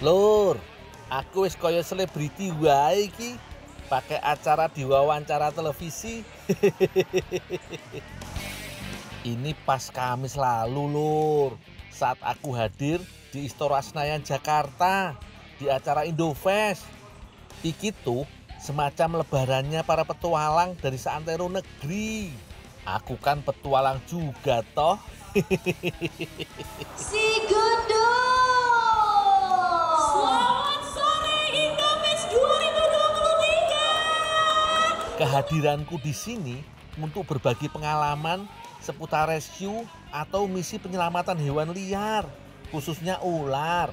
Lur, aku wis kaya selebriti wae iki, pakai acara diwawancara televisi. Ini pas Kamis lalu, Lur, saat aku hadir di Istora Senayan Jakarta di acara Indofest. Iki tuh semacam lebarannya para petualang dari seantero negeri. Aku kan petualang juga toh. Si Gendut. Selamat sore Indofest 2023. Kehadiranku di sini untuk berbagi pengalaman seputar rescue atau misi penyelamatan hewan liar, khususnya ular.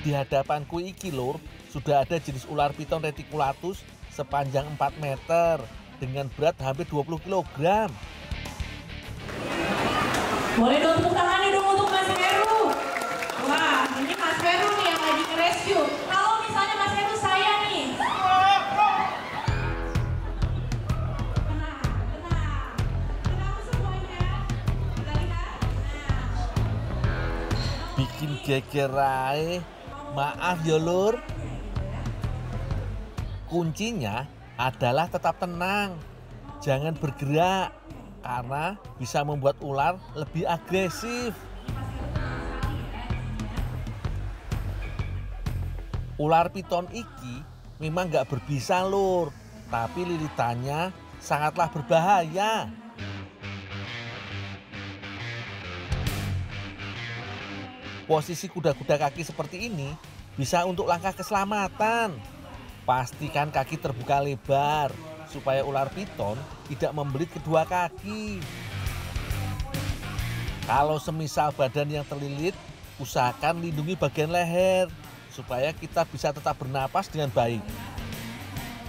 Di hadapanku iki, Lur, sudah ada jenis ular piton reticulatus sepanjang 4 meter dengan berat hampir 20 kg. Boleh dong tepuk tangan nih dong untuk Mas Heru. Wah, ini Mas Heru nih yang lagi nge-rescue. Kalau misalnya Mas Heru saya nih. Tenang semuanya. Kita lihat. Bikin geger ae. Maaf ya, Lur. Kuncinya adalah tetap tenang. Jangan bergerak karena bisa membuat ular lebih agresif. Ular piton iki memang nggak berbisa, Lur, tapi lilitannya sangatlah berbahaya. Posisi kuda-kuda kaki seperti ini bisa untuk langkah keselamatan. Pastikan kaki terbuka lebar supaya ular piton tidak membelit kedua kaki. Kalau semisal badan yang terlilit, usahakan lindungi bagian leher supaya kita bisa tetap bernapas dengan baik.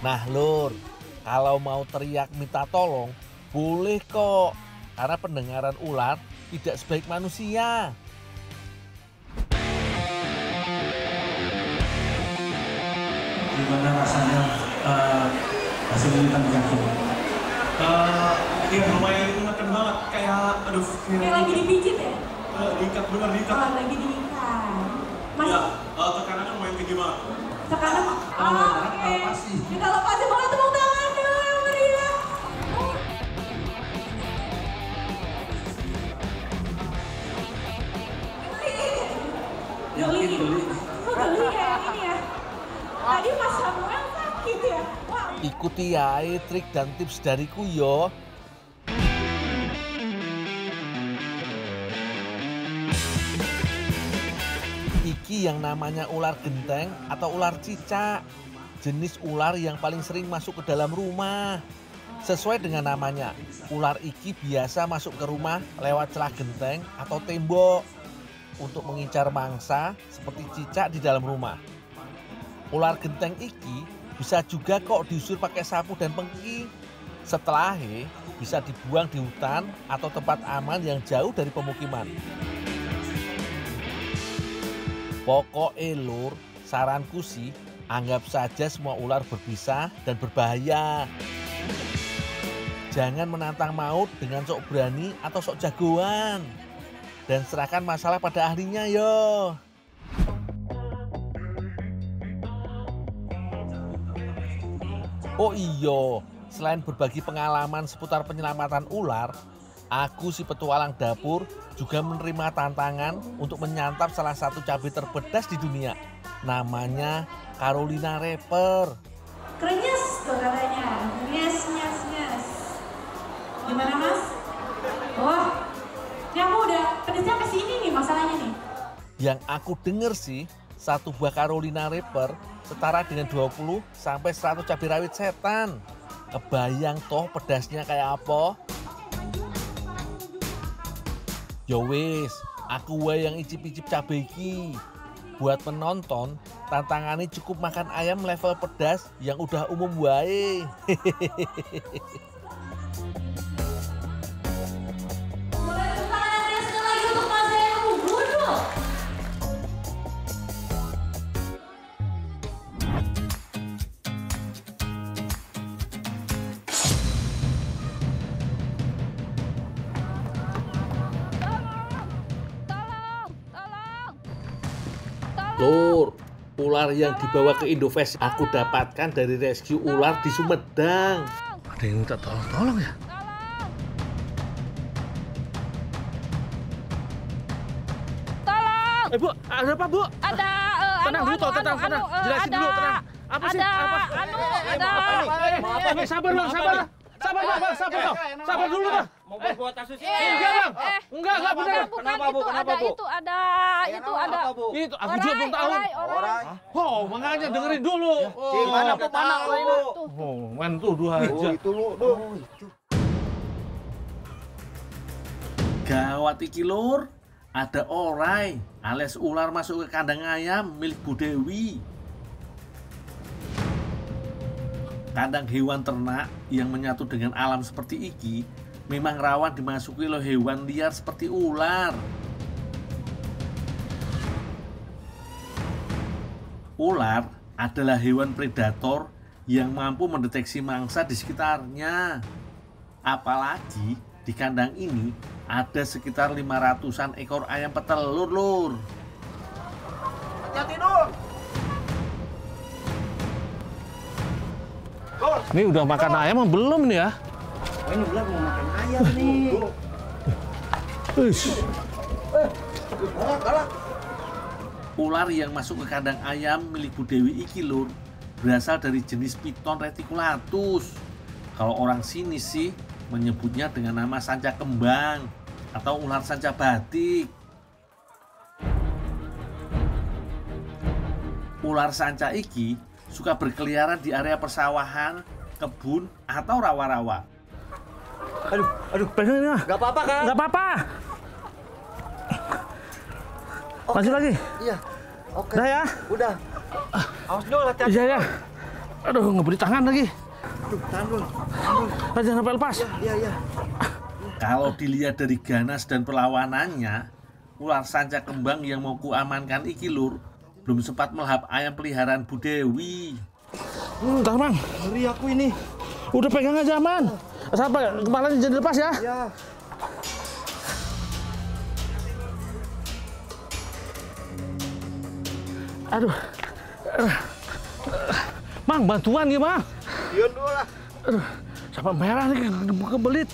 Nah, Lur, kalau mau teriak minta tolong, boleh kok, karena pendengaran ular tidak sebaik manusia. Gimana rasanya hasil lilitan di kaki? Iya lumayan menekan banget, kayak aduh Kayak lagi dipijit ya? diikat, bener diikat. Oh, lagi diikat. Mas, Iya, tekanannya lumayan tinggi banget. tekanan. Oke. Kita lepasin boleh tepuk tangan dulu yang meriah. Yakin beli? Geli ya ini ya. Tadi Mas Samuel sakit ya. Wah. Ikuti ae trik dan tips dariku yo. Iki yang namanya ular genteng atau ular cicak. Jenis ular yang paling sering masuk ke dalam rumah. Sesuai dengan namanya, ular iki biasa masuk ke rumah lewat celah genteng atau tembok untuk mengincar mangsa seperti cicak di dalam rumah. Ular genteng iki bisa juga kok diusir pakai sapu dan pengki. Setelahnya bisa dibuang di hutan atau tempat aman yang jauh dari pemukiman. Pokoknya, Lur, saranku sih anggap saja semua ular berbisa dan berbahaya. Jangan menantang maut dengan sok berani atau sok jagoan. Dan serahkan masalah pada ahlinya yo. Oh iya, selain berbagi pengalaman seputar penyelamatan ular, aku si petualang dapur juga menerima tantangan untuk menyantap salah satu cabai terpedas di dunia. Namanya Carolina Reaper. Krenyes tuh katanya. Nyes. Gimana Mas? Wah, ini aku udah pedesnya ke sini nih masalahnya nih. Yang aku denger sih, satu buah Carolina Reaper setara dengan 20 sampai 100 cabai rawit setan. Kebayang toh pedasnya kayak apa? Yo wis, aku wae yang icip-icip cabai iki. Buat penonton, tantangannya cukup makan ayam level pedas yang udah umum wae. Boleh tepuk tangan yang sekali lagi untuk Mas Heru. Waduh. Ular yang dibawa ke Indofest aku dapatkan dari rescue ular di Sumedang. Ada yang minta tolong ya? Tolong! Bu, ada apa, Bu? Ada Tenang dulu, tenang. Jelasin dulu, tenang. Apa sih? Apa? Sabar, Bang. Sabar dulu, Bang. Mau berbuat kasus ini? Enggak, Bang. Enggak benar. Kenapa, Bu? Itu ada. Itu aku juga belum tahu. Orang. Oh, makanya dengerin dulu. Gimana Bu? Mana Bu? Oh, main tuduh aja. Itu lu, tuh. Gawat iki, Lur. Ada orai alias ular masuk ke kandang ayam milik Bu Dewi. Kandang hewan ternak yang menyatu dengan alam seperti iki memang rawan dimasuki oleh hewan liar seperti ular. Ular adalah hewan predator yang mampu mendeteksi mangsa di sekitarnya. Apalagi di kandang ini ada sekitar 500-an ekor ayam petelur, Lur. Hati-hati dulu. Ini udah makan ayam belum nih ya? Ini ular mau makan ayam nih. Ular yang masuk ke kandang ayam milik Bu Dewi iki, Lur, berasal dari jenis Piton reticulatus. Kalau orang sini sih menyebutnya dengan nama sanca kembang atau ular sanca batik. Ular sanca iki suka berkeliaran di area persawahan, kebun, atau rawa-rawa. Aduh, Pegang ini, Gak apa-apa kan? Nggak apa-apa. Lanjut lagi. Iya. Oke. Udah ya? Udah. Awas dulu, hati-hati. Iya ya. Aduh, ngeberi tangan lagi. Aduh, tahan dulu. Jangan sampai lepas. Iya. Kalau dilihat dari ganas dan perlawanannya, ular sanca kembang yang mau kuamankan iki, Lur, belum sempat melahap ayam peliharaan Bu Dewi. Bentar, Bang. Ngeri aku ini. Udah pegang aja, aman. Sampai kepalanya jadi lepas ya. Ya. Aduh. Mang, bantuan ya, Bang. Dion dulu lah. Aduh, sampai merah nih, kebelit.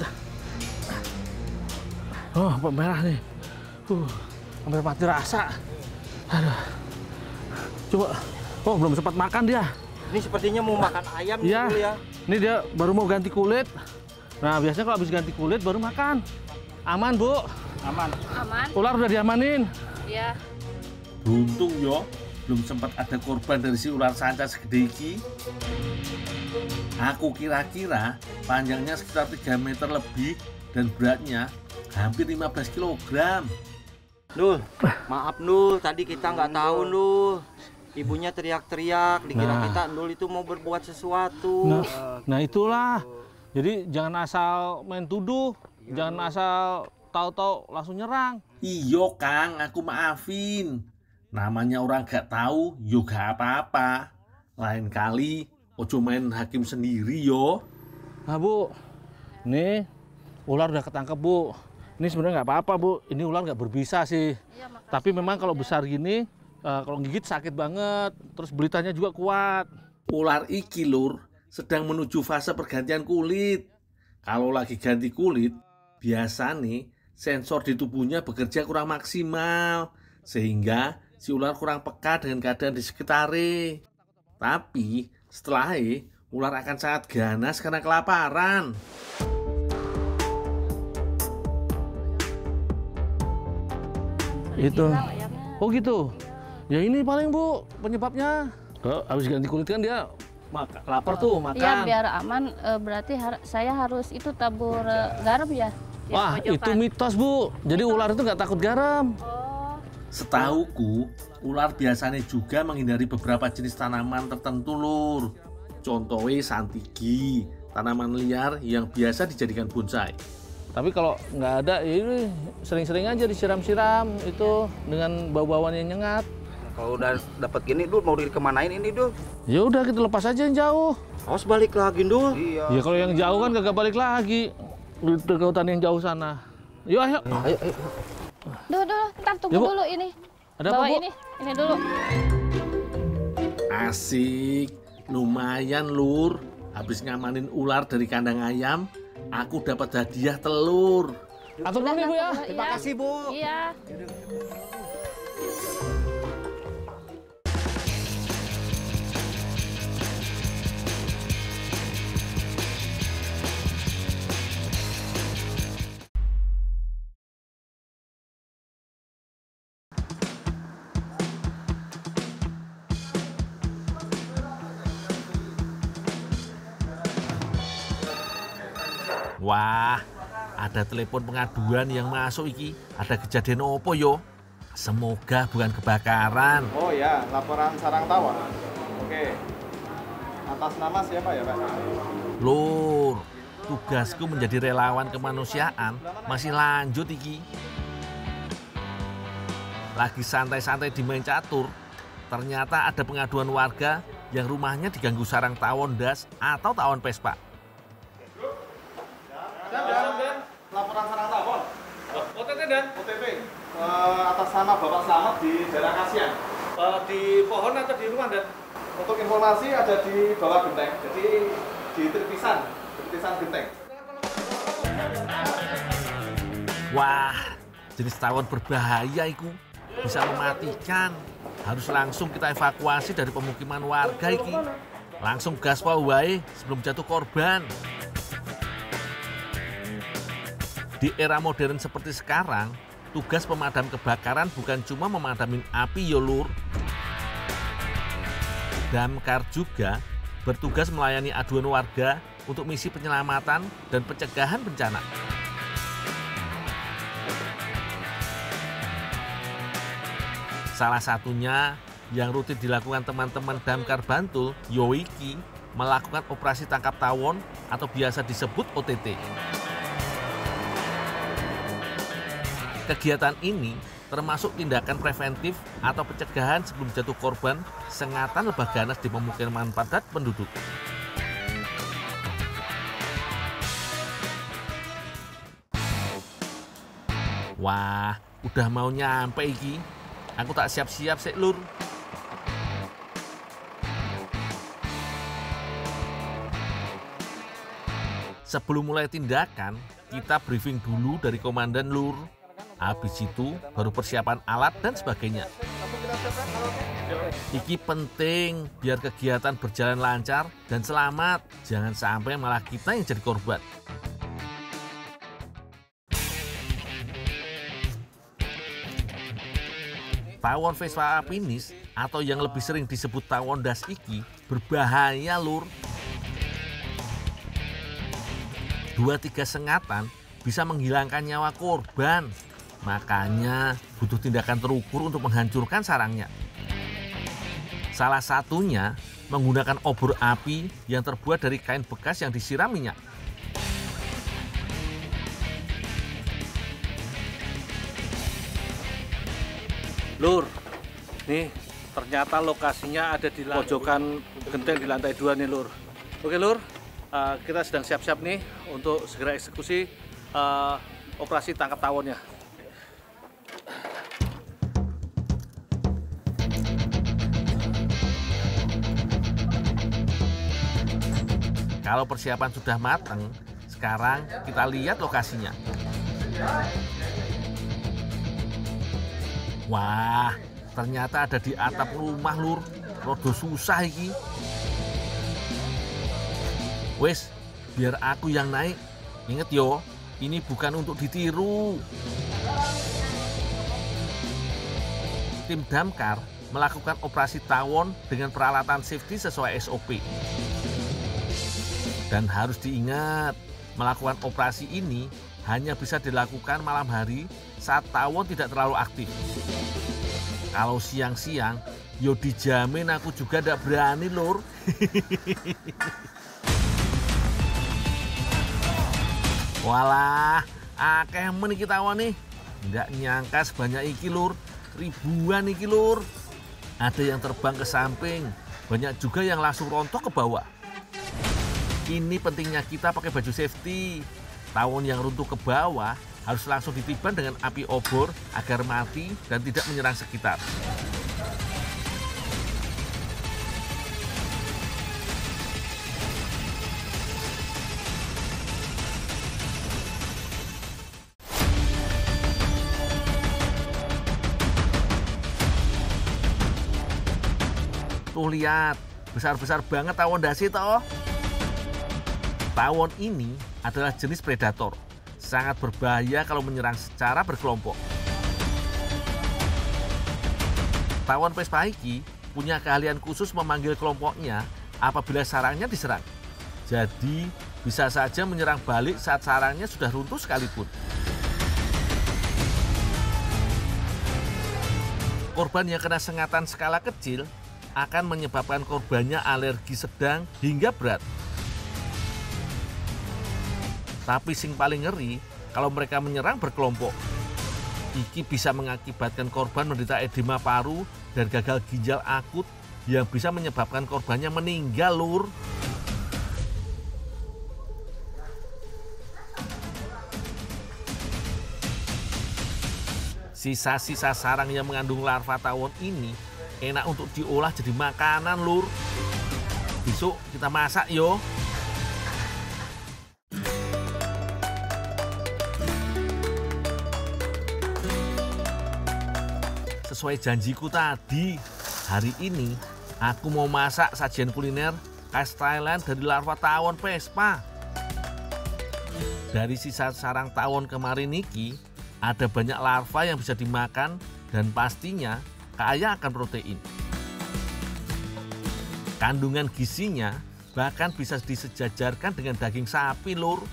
Oh, sampai merah nih. Sampai mati rasa. Aduh. Coba. Oh, belum sempat makan dia. Ini sepertinya mau makan ayam Iya. dulu ya. Ini dia baru mau ganti kulit. Nah, biasanya kalau habis ganti kulit baru makan. Aman, Bu. Aman. Ular udah diamanin. Iya. Beruntung yo, belum sempat ada korban dari si ular sanca segede iki. Aku kira-kira panjangnya sekitar 3 meter lebih dan beratnya hampir 15 kg. Nul, maaf Nul, tadi kita nggak tahu Nul. Ibunya teriak-teriak, dikira kita Nul itu mau berbuat sesuatu. Nah itulah. Jadi jangan asal main tuduh, jangan asal tahu-tahu langsung nyerang. Iyo Kang, aku maafin. Namanya orang gak tahu, yo gak apa-apa. Lain kali, ojo main hakim sendiri yo. Nah Bu, nih ular udah ketangkep Bu. Ini sebenarnya nggak apa-apa Bu, ini ular nggak berbisa sih. Iya, makasih. Tapi memang kalau besar gini, kalau gigit sakit banget. Terus belitannya juga kuat. Ular iki, Lur, sedang menuju fase pergantian kulit. Kalau lagi ganti kulit, biasa nih sensor di tubuhnya bekerja kurang maksimal. Sehingga si ular kurang peka dengan keadaan di sekitarnya. Tapi setelahnya, ular akan sangat ganas karena kelaparan. Itu. Oh gitu. Ya ini paling Bu penyebabnya. Kalau habis ganti kulit kan dia lapar tuh makan. Iya, biar aman berarti saya harus itu tabur garam ya. Di Wah, pojokan. itu mitos Bu. Jadi ular itu nggak takut garam. Oh, Setahuku, ular biasanya juga menghindari beberapa jenis tanaman tertentu, Lur. Contohnya santigi, tanaman liar yang biasa dijadikan bonsai. Tapi kalau nggak ada, ya ini sering-sering aja disiram-siram itu dengan bau-bauan yang nyengat. Kalau udah dapat gini Dul, mau dikemanain ini Dul? Ya udah kita lepas aja yang jauh. Awas balik lagi Dul. Iya. Ya kalau yang jauh kan kagak balik lagi. Ke hutan yang jauh sana. Yuk ayo. Ayo. dulu, ntar tunggu Ya, Bu. dulu ini. Ada apa, Bawa Bu? ini dulu. Asik, lumayan Lur. Habis ngamanin ular dari kandang ayam, aku dapat hadiah telur. Atur nuhun Ibu ya. Terima kasih Bu. Iya. Wah, ada telepon pengaduan yang masuk iki. Ada kejadian opo yo? Semoga bukan kebakaran. Oh ya, laporan sarang tawon. Oke. Atas nama siapa ya, Pak? Lur, tugasku menjadi relawan kemanusiaan masih lanjut iki. Lagi santai-santai di main catur, ternyata ada pengaduan warga yang rumahnya diganggu sarang tawon das atau tawon Vespa. Dan laporan sarang tawon. OTT Dan? OTP. Atas nama Bapak Slamet di daerah Kasian. Di pohon atau di rumah Dan? Untuk informasi ada di bawah genteng. Jadi di terpisan genteng. Wah, jenis tawon berbahaya iku. Bisa mematikan. Harus langsung kita evakuasi dari pemukiman warga iki. Langsung gaspol wae sebelum jatuh korban. Di era modern seperti sekarang, tugas pemadam kebakaran bukan cuma memadamin api yo Lur. Damkar juga bertugas melayani aduan warga untuk misi penyelamatan dan pencegahan bencana. Salah satunya yang rutin dilakukan teman-teman Damkar Bantul, Yoiki, melakukan operasi tangkap tawon atau biasa disebut OTT. Kegiatan ini termasuk tindakan preventif atau pencegahan sebelum jatuh korban sengatan lebah ganas di pemukiman padat penduduk. Wah, udah mau nyampe iki. Aku tak siap-siap sik Lur. Sebelum mulai tindakan, kita briefing dulu dari komandan Lur. Habis itu baru persiapan alat dan sebagainya. Iki penting biar kegiatan berjalan lancar dan selamat. Jangan sampai malah kita yang jadi korban. Tawon Vespa apinis atau yang lebih sering disebut tawon das iki berbahaya Lur. 2-3 sengatan bisa menghilangkan nyawa korban. Makanya butuh tindakan terukur untuk menghancurkan sarangnya. Salah satunya menggunakan obor api yang terbuat dari kain bekas yang disiram minyak. Lur, nih ternyata lokasinya ada di pojokan genteng di lantai 2 nih Lur. Oke Lur, kita sedang siap-siap nih untuk segera eksekusi operasi tangkap tawonnya. Kalau persiapan sudah matang, sekarang kita lihat lokasinya. Wah, ternyata ada di atap rumah Lur. Rodo susah iki. Wes, biar aku yang naik. Ingat yo, ini bukan untuk ditiru. Tim Damkar melakukan operasi tawon dengan peralatan safety sesuai SOP. Dan harus diingat, melakukan operasi ini hanya bisa dilakukan malam hari saat tawon tidak terlalu aktif. Kalau siang-siang, yo dijamin aku juga tidak berani Lur. Walah, akeh men iki tawon nih. Nggak nyangka sebanyak iki Lur, ribuan iki Lur. Ada yang terbang ke samping, banyak juga yang langsung rontok ke bawah. Ini pentingnya kita pakai baju safety. Tawon yang runtuh ke bawah harus langsung ditiban dengan api obor agar mati dan tidak menyerang sekitar. Tuh lihat, besar-besar banget tawon dasi toh. Tawon ini adalah jenis predator. Sangat berbahaya kalau menyerang secara berkelompok. Tawon Vespa iki punya keahlian khusus memanggil kelompoknya apabila sarangnya diserang. Jadi bisa saja menyerang balik saat sarangnya sudah runtuh sekalipun. Korban yang kena sengatan skala kecil akan menyebabkan korbannya alergi sedang hingga berat. Tapi sing paling ngeri kalau mereka menyerang berkelompok. Iki bisa mengakibatkan korban menderita edema paru dan gagal ginjal akut yang bisa menyebabkan korbannya meninggal, Lur. Sisa-sisa sarang yang mengandung larva tawon ini enak untuk diolah jadi makanan, Lur. Besok kita masak yo. Sesuai janjiku tadi, hari ini aku mau masak sajian kuliner khas Thailand dari larva tawon Vespa. Dari sisa sarang tawon kemarin niki, ada banyak larva yang bisa dimakan dan pastinya kaya akan protein. Kandungan gizinya bahkan bisa disejajarkan dengan daging sapi, Lur.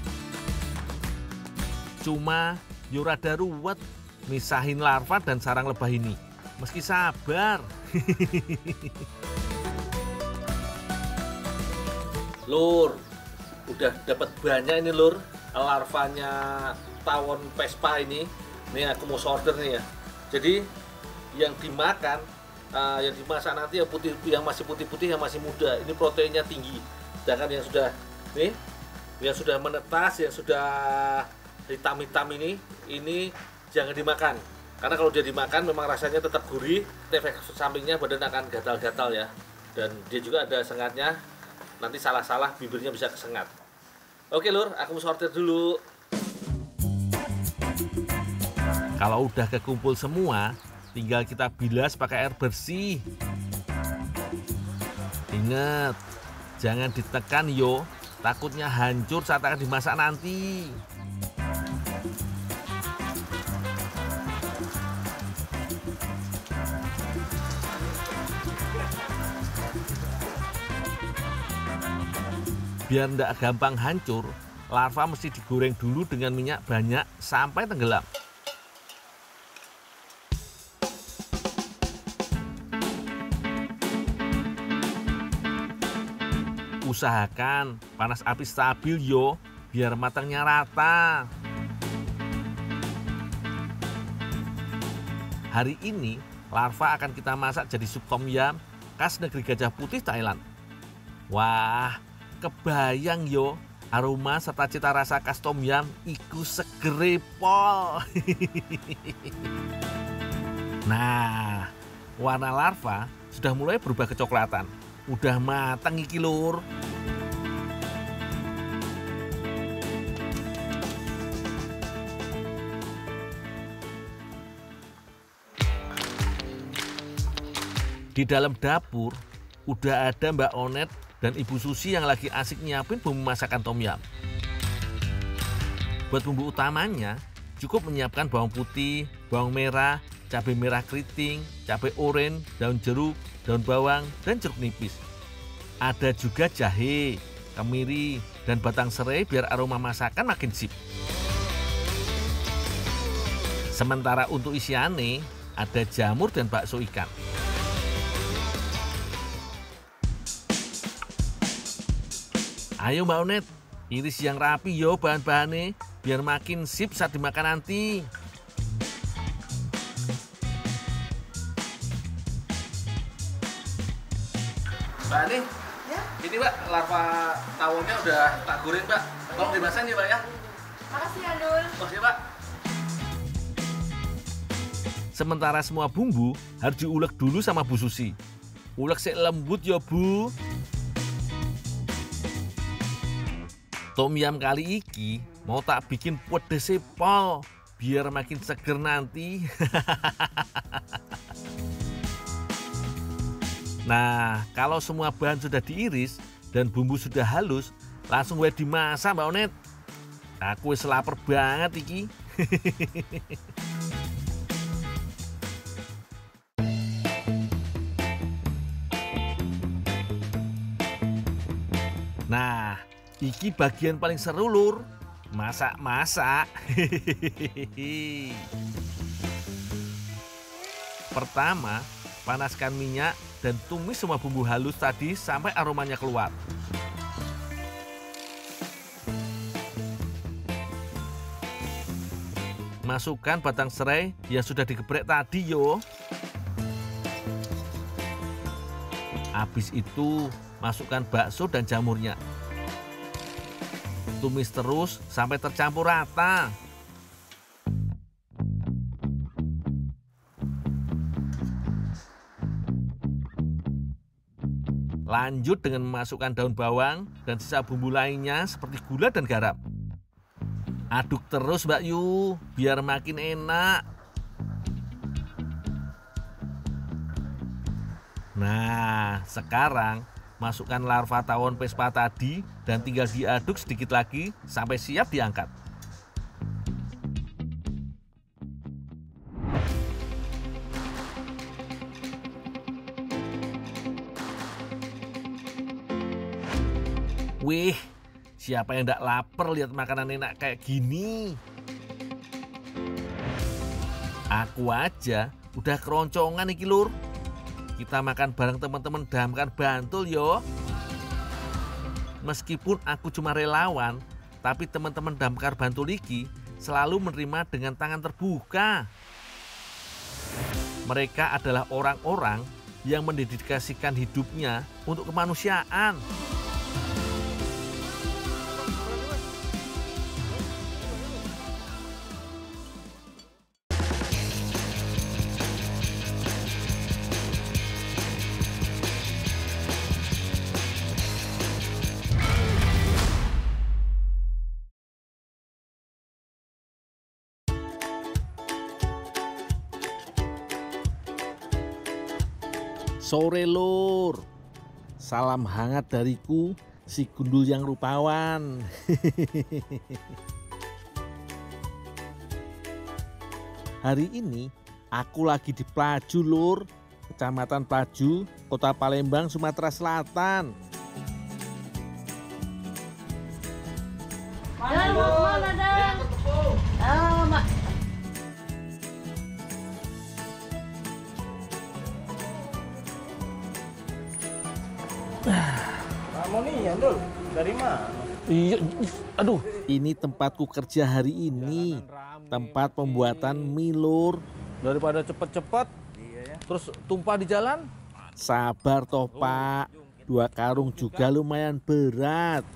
Cuma yo rada ruwet misahin larva dan sarang lebah ini. Meski sabar. Lur, udah dapat banyak ini, Lur, larvanya tawon Vespa ini. Nih aku mau sorter nih ya. Jadi yang dimakan, yang dimasak nanti yang putih, yang masih putih-putih, yang masih muda. Ini proteinnya tinggi. Sedangkan yang sudah nih, yang sudah menetas, yang sudah hitam-hitam ini jangan dimakan. Karena kalau dia dimakan memang rasanya tetap gurih, efek sampingnya badan akan gatal-gatal ya. Dan dia juga ada sengatnya, nanti salah-salah bibirnya bisa kesengat. Oke, Lur, aku mau sortir dulu. Kalau udah kekumpul semua, tinggal kita bilas pakai air bersih. Ingat, jangan ditekan yo, takutnya hancur saat akan dimasak nanti. Biar tidak gampang hancur, larva mesti digoreng dulu dengan minyak banyak sampai tenggelam. Usahakan panas api stabil yo, biar matangnya rata. Hari ini, larva akan kita masak jadi sup tom yum khas negeri Gajah Putih, Thailand. Wah, kebayang yo, aroma serta cita rasa khas tom yum iku segere pol. Nah, warna larva sudah mulai berubah kecoklatan. Udah matang iki, Lur. Di dalam dapur udah ada Mbak Onet dan Ibu Susi yang lagi asik nyiapin bumbu masakan tom yum. Buat bumbu utamanya, cukup menyiapkan bawang putih, bawang merah, cabai merah keriting, cabai oren, daun jeruk, daun bawang, dan jeruk nipis. Ada juga jahe, kemiri, dan batang serai biar aroma masakan makin sip. Sementara untuk isiannya, ada jamur dan bakso ikan. Ayo Mbak Onet, iris yang rapi yo bahan-bahannya, biar makin sip saat dimakan nanti. Mbak Ani, ya? Ini Mbak, larva tawonnya udah tak goreng Mbak. Tolong dimasak ya Mbak ya. Makasih ya, Dul. Makasih Mbak. Sementara semua bumbu harus diulek dulu sama Bu Susi. Ulek sik lembut ya Bu. Tom yum kali iki mau tak bikin pedes pol biar makin seger nanti. Nah, kalau semua bahan sudah diiris dan bumbu sudah halus, langsung wae dimasak Mbak Onet. Aku wis lapar banget iki. Nah, iki bagian paling seru Lur. Masak-masak. Pertama, panaskan minyak dan tumis semua bumbu halus tadi sampai aromanya keluar. Masukkan batang serai yang sudah digeprek tadi yo. Habis itu masukkan bakso dan jamurnya. Tumis terus sampai tercampur rata. Lanjut dengan memasukkan daun bawang dan sisa bumbu lainnya seperti gula dan garam. Aduk terus Mbak Yu, biar makin enak. Nah, sekarang masukkan larva tawon Vespa tadi dan tinggal diaduk sedikit lagi sampai siap diangkat. Wih, siapa yang tidak lapar lihat makanan enak kayak gini? Aku aja udah keroncongan iki Lur. Kita makan bareng teman-teman Damkar Bantul yo. Meskipun aku cuma relawan, tapi teman-teman Damkar Bantul iki selalu menerima dengan tangan terbuka. Mereka adalah orang-orang yang mendedikasikan hidupnya untuk kemanusiaan. Sore Lur, salam hangat dariku si gundul yang rupawan. Hari ini aku lagi di Plaju Lur, Kecamatan Plaju, Kota Palembang, Sumatera Selatan. Mana Dan? Mak. Kamu nih ya Dul, dari mana? Iya, aduh, ini tempatku kerja hari ini. Tempat pembuatan mie Lur. Daripada cepet-cepet, terus tumpah di jalan. Sabar toh Pak, 2 karung juga lumayan berat.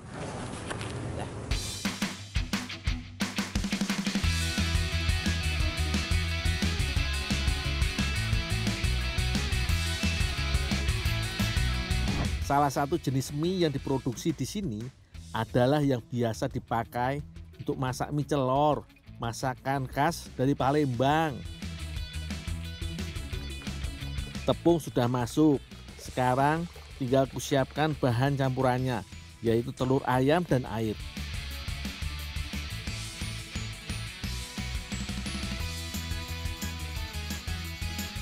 Salah satu jenis mie yang diproduksi di sini adalah yang biasa dipakai untuk masak mie celor, masakan khas dari Palembang. Tepung sudah masuk, sekarang tinggal kusiapkan bahan campurannya, yaitu telur ayam dan air.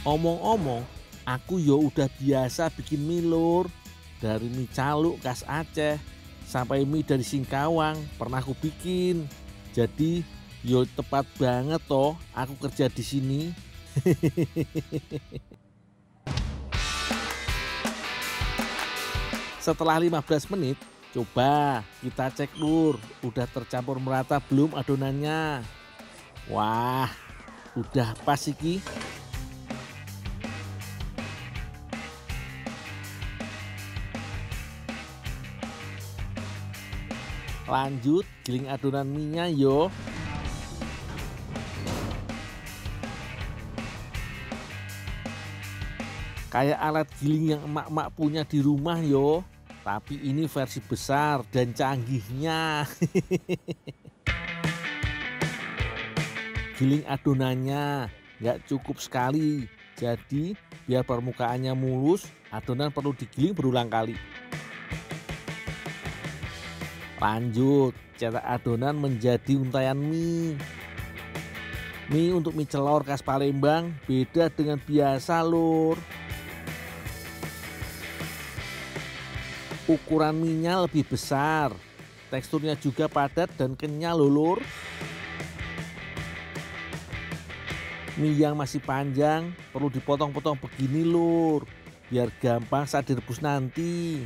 Omong-omong, aku yo udah biasa bikin mie Lur. Dari mie caluk khas Aceh sampai mie dari Singkawang pernah aku bikin. Jadi yo tepat banget toh aku kerja di sini. Setelah 15 menit, coba kita cek Lur, udah tercampur merata belum adonannya. Wah, udah pas iki. Lanjut giling adonan mie-nya yo. Kayak alat giling yang emak-emak punya di rumah yo. Tapi ini versi besar dan canggihnya. Giling adonannya nggak cukup sekali. Jadi biar permukaannya mulus, adonan perlu digiling berulang kali. Lanjut, cetak adonan menjadi untayan mie. Mie untuk mie celor khas Palembang beda dengan biasa, Lur. Ukuran mie-nya lebih besar, teksturnya juga padat dan kenyal, Lur. Mie yang masih panjang perlu dipotong-potong begini, Lur, biar gampang saat direbus nanti.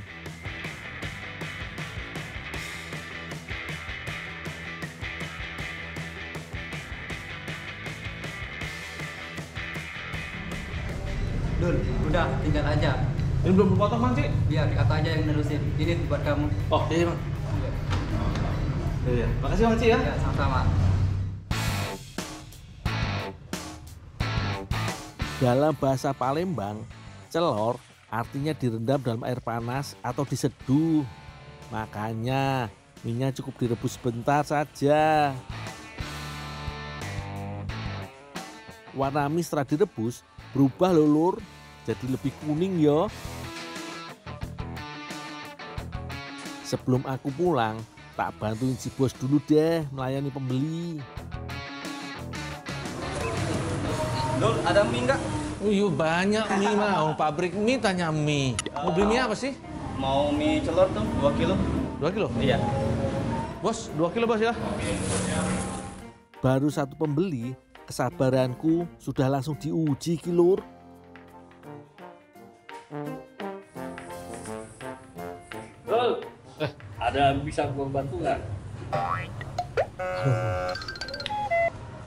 Dul, udah tinggal aja. Ini belum dipotong, Bang, Ci? Biar aku aja yang nerusin. Ini buat kamu. Oh, iya, Bang. Iya. Makasih, Bang Ci ya. Ya, sama-sama. Dalam bahasa Palembang, celor artinya direndam dalam air panas atau diseduh. Makanya minyak cukup direbus sebentar saja. Warna mie setelah direbus berubah loh, Lur, jadi lebih kuning ya. Sebelum aku pulang, tak bantuin si bos dulu deh melayani pembeli. Dul, ada mie nggak? Oh iya banyak mie mah, pabrik mie tanya mie. Mau beli mie apa sih? Mau mie celor tuh, 2 kilo. 2 kilo? Iya. Bos, 2 kilo bos ya. Baru satu pembeli, kesabaranku sudah langsung diuji, Lur. Dul, ada bisa gue bantu nggak?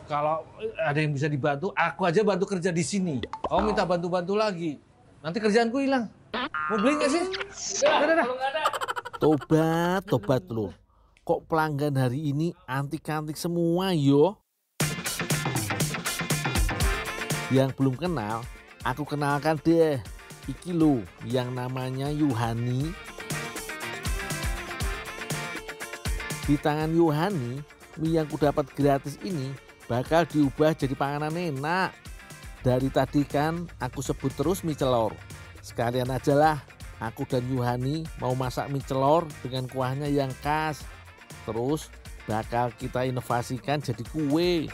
Kalau ada yang bisa dibantu, aku aja bantu kerja di sini. Kau minta bantu-bantu lagi, nanti kerjaanku hilang. Mau beli nggak sih? Udah. Tobat, Lur. Kok pelanggan hari ini antik-antik semua yo? Yang belum kenal, aku kenalkan deh. Iki lo yang namanya Yuhani. Di tangan Yuhani, mie yang ku dapat gratis ini bakal diubah jadi panganan enak. Dari tadi kan aku sebut terus mie celor. Sekalian aja lah, aku dan Yuhani mau masak mie celor dengan kuahnya yang khas. Terus bakal kita inovasikan jadi kue.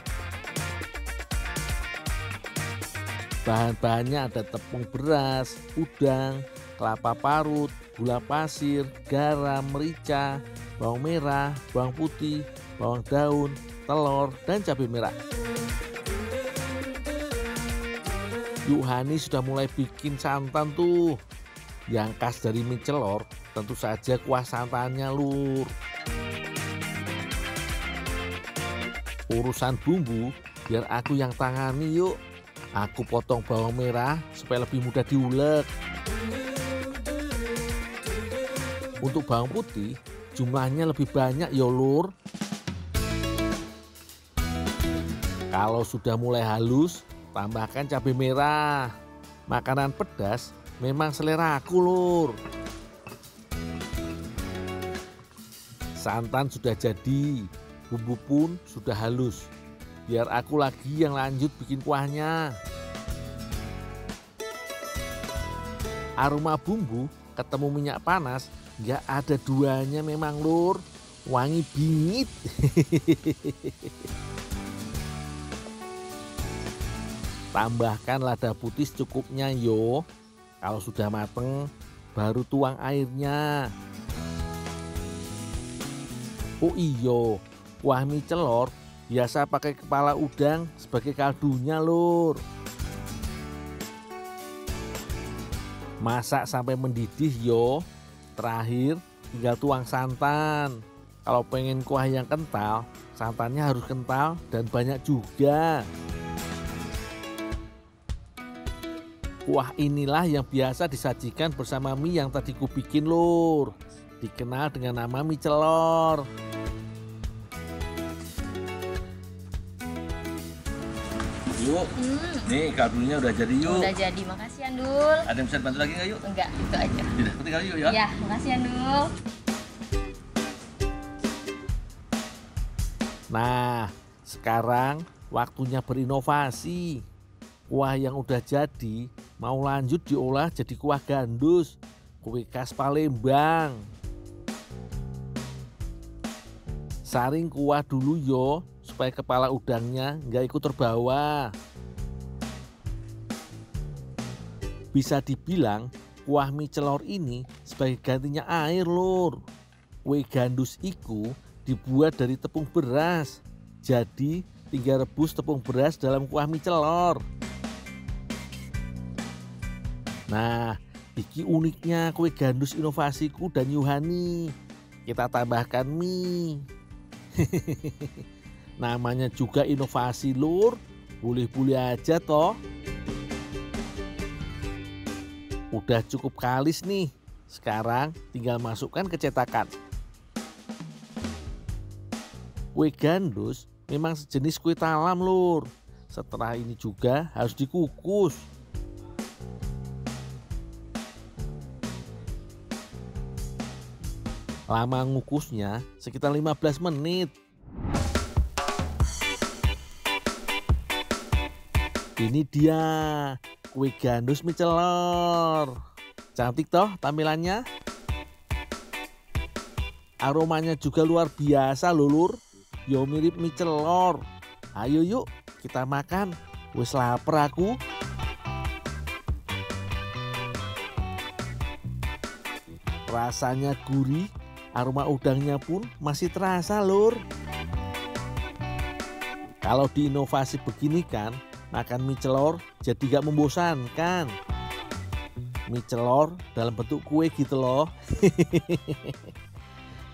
Bahan-bahannya ada tepung beras, udang, kelapa parut, gula pasir, garam, merica, bawang merah, bawang putih, bawang daun, telur, dan cabai merah. Yuhani sudah mulai bikin santan tuh. Yang khas dari mie celor tentu saja kuah santannya, Lur. Urusan bumbu biar aku yang tangani yuk. Aku potong bawang merah supaya lebih mudah diulek. Untuk bawang putih jumlahnya lebih banyak ya, Lur. Kalau sudah mulai halus, tambahkan cabai merah. Makanan pedas memang selera aku, Lur. Santan sudah jadi, bumbu pun sudah halus. Biar aku lagi yang lanjut bikin kuahnya. Aroma bumbu ketemu minyak panas, nggak ada duanya memang, Lur. Wangi bingit. Tambahkan lada putih secukupnya yo. Kalau sudah mateng, baru tuang airnya. Oh iyo, kuah mie celor biasa pakai kepala udang sebagai kaldunya, Lur. Masak sampai mendidih yo. Terakhir tinggal tuang santan. Kalau pengen kuah yang kental, santannya harus kental dan banyak juga. Kuah inilah yang biasa disajikan bersama mie yang tadi ku bikin, Lur. Dikenal dengan nama mie celor. Yuk, nih kaldunya udah jadi yuk. Udah jadi, makasih Andul. Ada yang bisa dibantu lagi nggak yuk? Enggak, itu aja. Tidak, tinggal yuk ya. Ya, makasih Andul. Nah, sekarang waktunya berinovasi. Kuah yang udah jadi Mau lanjut diolah jadi kuah gandus, kue khas Palembang. Saring kuah dulu yo, supaya kepala udangnya nggak ikut terbawa. Bisa dibilang kuah mie celor ini sebagai gantinya air, Lur. Kue gandus iku dibuat dari tepung beras. Jadi tinggal rebus tepung beras dalam kuah mie celor. Nah, iki uniknya kue gandus inovasiku dan Yuhani. Kita tambahkan mie. Namanya juga inovasi, Lur. Boleh-boleh aja toh. Udah cukup kalis nih. Sekarang tinggal masukkan ke cetakan. Kue gandus memang sejenis kue talam, Lur. Setelah ini juga harus dikukus. Lama ngukusnya sekitar 15 menit. Ini dia kue gandus mie celor. Cantik toh tampilannya. Aromanya juga luar biasa loh, Lur. Yo mirip mie celor. Ayo yuk kita makan. Wes lapar aku. Rasanya gurih. Aroma udangnya pun masih terasa, Lur. Kalau diinovasi begini kan, makan mie celor jadi gak membosankan. Mie celor dalam bentuk kue gitu loh.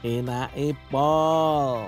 Enak pol.